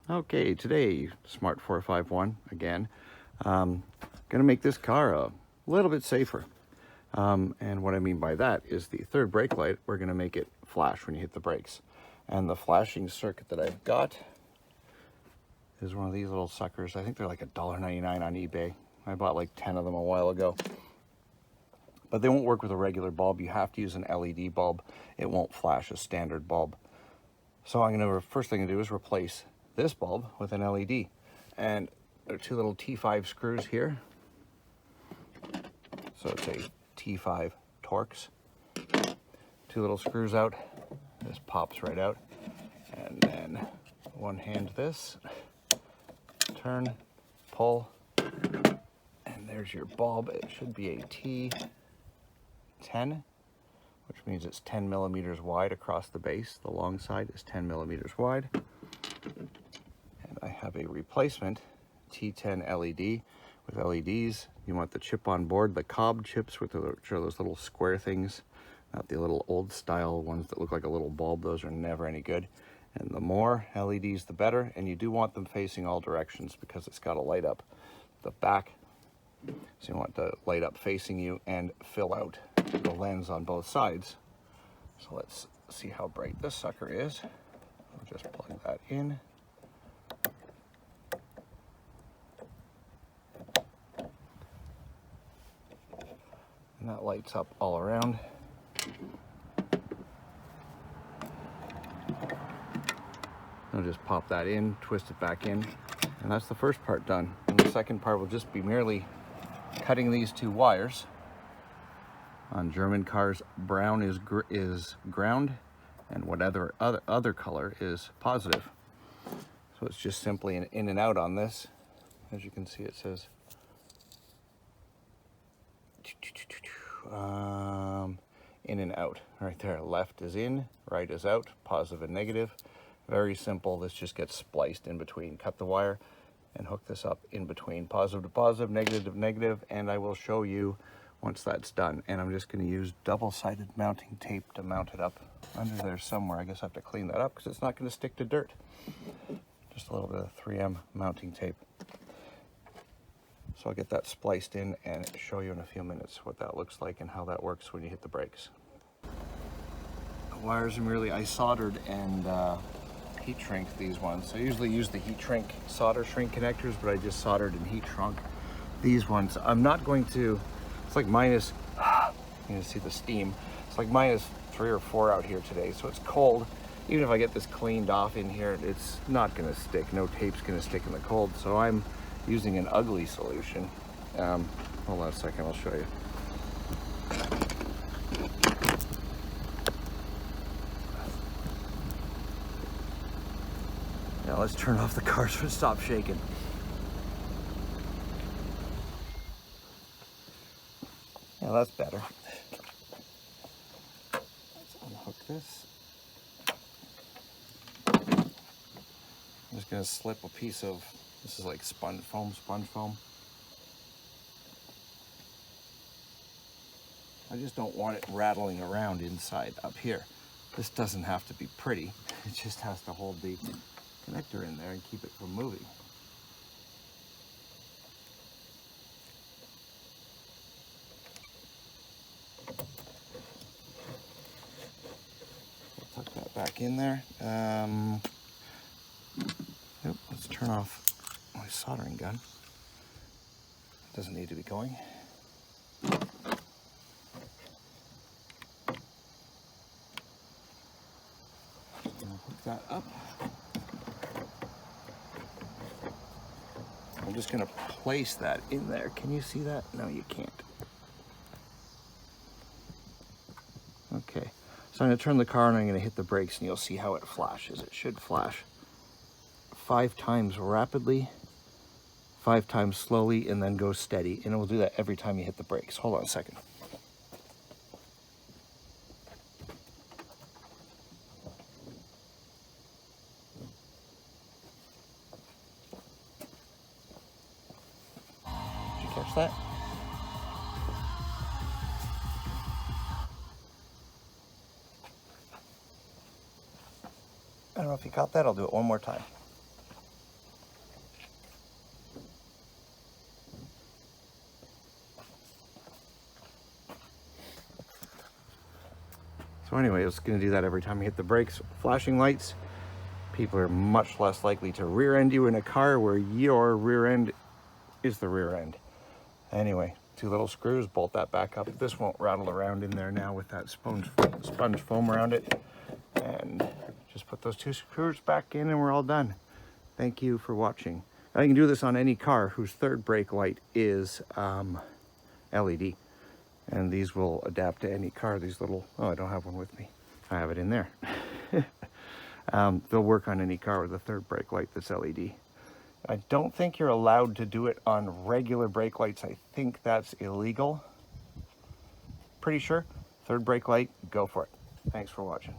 Okay, today, Smart 451 again. Gonna make this car a little bit safer. And what I mean by that is the third brake light, we're gonna make it flash when you hit the brakes. And the flashing circuit that I've got is one of these little suckers. I think they're like $1.99 on eBay. I bought like 10 of them a while ago. But they won't work with a regular bulb. You have to use an LED bulb. It won't flash a standard bulb. So first thing I'm gonna do is replace this bulb with an LED. And there are two little T5 screws here. So it's a T5 Torx. Two little screws out. This pops right out. And then one hand this, turn, pull, and there's your bulb. It should be a T10, which means it's 10 millimeters wide across the base. The long side is 10 millimeters wide. And I have a replacement T10 LED with LEDs. You want the chip on board, the cob chips, which are those little square things, not the little old style ones that look like a little bulb. Those are never any good. And the more LEDs, the better. And you do want them facing all directions because it's got to light up the back. So you want to light up facing you and fill out the lens on both sides. So let's see how bright this sucker is. I'll just plug that in. And that lights up all around. I'll just pop that in, twist it back in, and that's the first part done. And the second part will just be merely cutting these two wires. On German cars, brown is ground, and whatever other color is positive. So it's just simply an in and out on this. As you can see, it says in and out right there. Left is in, right is out, positive and negative. Very simple. This just gets spliced in between. Cut the wire and hook this up in between, positive to positive, negative to negative, and I will show you once that's done. And I'm just going to use double-sided mounting tape to mount it up under there somewhere. I guess I have to clean that up because it's not going to stick to dirt. Just a little bit of 3M mounting tape. So I'll get that spliced in and show you in a few minutes what that looks like and how that works when you hit the brakes. The wires are merely, I soldered and heat shrink these ones. So I usually use the heat shrink solder shrink connectors, but I just soldered and heat shrunk these ones. I'm not going to, it's like minus, you can see the steam. It's like minus 3 or 4 out here today, so it's cold. Even if I get this cleaned off in here, it's not gonna stick. No tape's gonna stick in the cold. So I'm using an ugly solution. Hold on a second, I'll show you. Now let's turn off the car so it stops shaking. Yeah, that's better. Let's unhook this. I'm just gonna slip a piece of, this is like sponge foam. I just don't want it rattling around inside up here. This doesn't have to be pretty. It just has to hold the connector in there and keep it from moving. I'll tuck that back in there. Yep, let's turn off my soldering gun. It doesn't need to be going. I'll hook that up. I'm just gonna place that in there. Can you see that? No, you can't. Okay, so I'm gonna turn the car and I'm gonna hit the brakes and you'll see how it flashes. It should flash 5 times rapidly, 5 times slowly, and then go steady. And it will do that every time you hit the brakes. Hold on a second. Did you catch that? I don't know if you caught that. I'll do it one more time. So anyway, it's going to do that every time you hit the brakes. Flashing lights, people are much less likely to rear end you in a car where your rear end is the rear end. Anyway, 2 little screws, bolt that back up. This won't rattle around in there now with that sponge foam around it. And just put those 2 screws back in and we're all done. Thank you for watching. I can do this on any car whose third brake light is LED. And these will adapt to any car. These little, oh, I don't have one with me. I have it in there. They'll work on any car with a third brake light that's LED. I don't think you're allowed to do it on regular brake lights. I think that's illegal. Pretty sure. Third brake light, go for it. Thanks for watching.